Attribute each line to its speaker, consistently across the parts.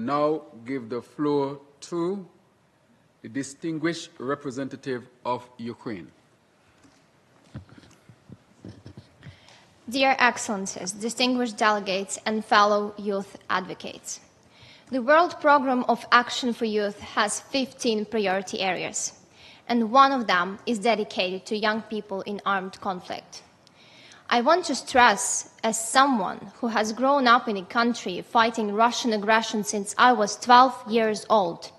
Speaker 1: Now give the floor to the distinguished representative of Ukraine.
Speaker 2: Dear Excellencies, distinguished delegates, and fellow youth advocates, the World Programme of Action for Youth has 15 priority areas, and one of them is dedicated to young people in armed conflict. I want to stress, as someone who has grown up in a country fighting Russian aggression since I was 12 years old,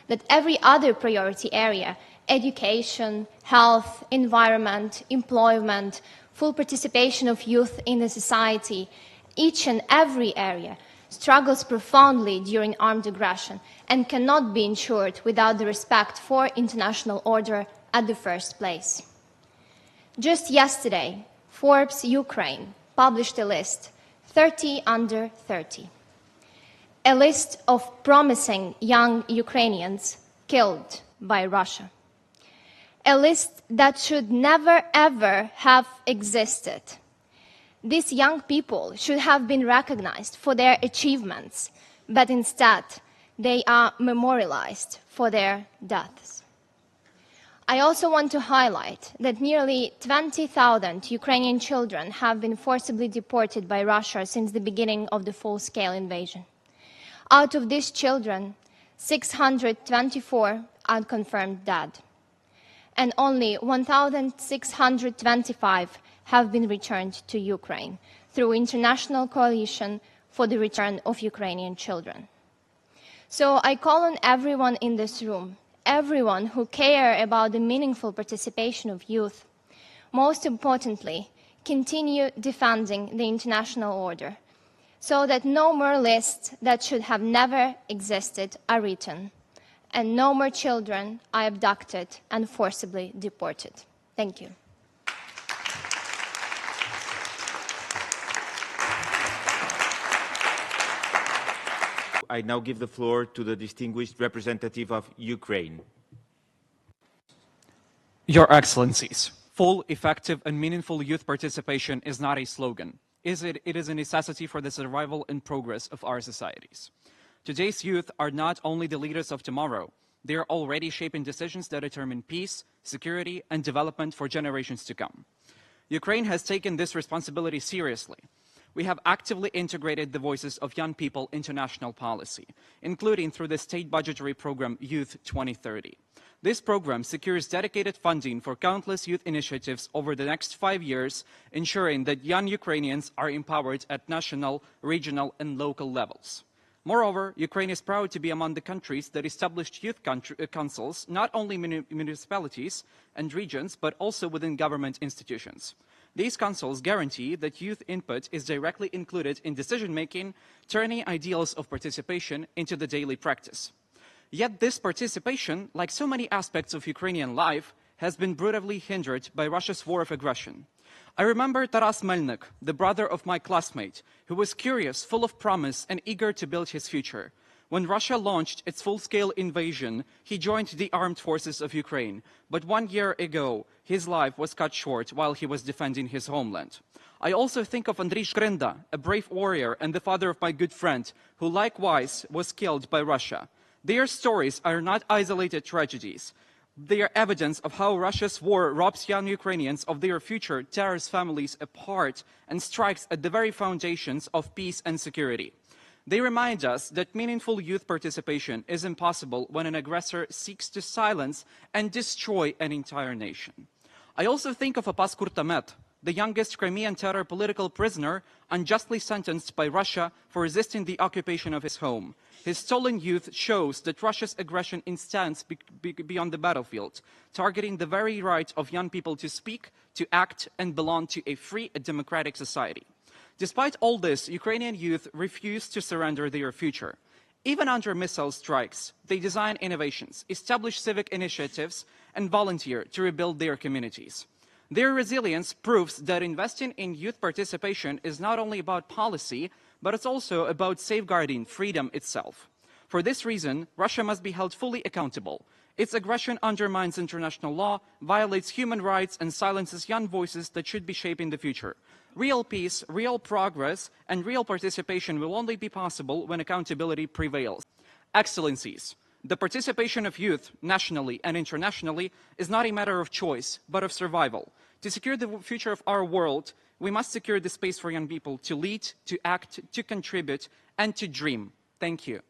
Speaker 2: that every other priority area, education, health, environment, employment, full participation of youth in the society, each and every area struggles profoundly during armed aggression and cannot be ensured without the respect for international order at the first place. Just yesterday, Forbes Ukraine published a list, 30 under 30, a list of promising young Ukrainians killed by Russia. A list that should never, ever have existed. These young people should have been recognized for their achievements, but instead, they are memorialized for their deaths. I also want to highlight that nearly 20,000 Ukrainian children have been forcibly deported by Russia since the beginning of the full-scale invasion. Out of these children, 624 are confirmed dead, and only 1,625 have been returned to Ukraine through International Coalition for the Return of Ukrainian Children. So I call on everyone in this room, everyone who cares about the meaningful participation of youth, most importantly, continue defending the international order so that no more lists that should have never existed are written, and no more children are abducted and forcibly deported. Thank you.
Speaker 3: I now give the floor to the distinguished representative of Ukraine.
Speaker 4: Your Excellencies, full, effective, and meaningful youth participation is not a slogan. It is a necessity for the survival and progress of our societies. Today's youth are not only the leaders of tomorrow, they are already shaping decisions that determine peace, security, and development for generations to come. Ukraine has taken this responsibility seriously. We have actively integrated the voices of young people into national policy, including through the state budgetary program Youth 2030. This program secures dedicated funding for countless youth initiatives over the next 5 years, ensuring that young Ukrainians are empowered at national, regional, and local levels. Moreover, Ukraine is proud to be among the countries that established youth councils, not only municipalities and regions, but also within government institutions. These councils guarantee that youth input is directly included in decision-making, turning ideals of participation into the daily practice. Yet this participation, like so many aspects of Ukrainian life, has been brutally hindered by Russia's war of aggression. I remember Taras Melnik, the brother of my classmate, who was curious, full of promise, and eager to build his future. When Russia launched its full-scale invasion, he joined the armed forces of Ukraine. But 1 year ago, his life was cut short while he was defending his homeland. I also think of Andriy Shkrenda, a brave warrior and the father of my good friend, who likewise was killed by Russia. Their stories are not isolated tragedies. They are evidence of how Russia's war robs young Ukrainians of their future, tears families apart, and strikes at the very foundations of peace and security. They remind us that meaningful youth participation is impossible when an aggressor seeks to silence and destroy an entire nation. I also think of Abbas Kurtamet, the youngest Crimean terror political prisoner unjustly sentenced by Russia for resisting the occupation of his home. His stolen youth shows that Russia's aggression extends beyond the battlefield, targeting the very right of young people to speak, to act, and belong to a free and democratic society. Despite all this, Ukrainian youth refuse to surrender their future. Even under missile strikes, they design innovations, establish civic initiatives, and volunteer to rebuild their communities. Their resilience proves that investing in youth participation is not only about policy, but it's also about safeguarding freedom itself. For this reason, Russia must be held fully accountable. Its aggression undermines international law, violates human rights, and silences young voices that should be shaping the future. Real peace, real progress, and real participation will only be possible when accountability prevails. Excellencies, the participation of youth, nationally and internationally, is not a matter of choice, but of survival. To secure the future of our world, we must secure the space for young people to lead, to act, to contribute, and to dream. Thank you.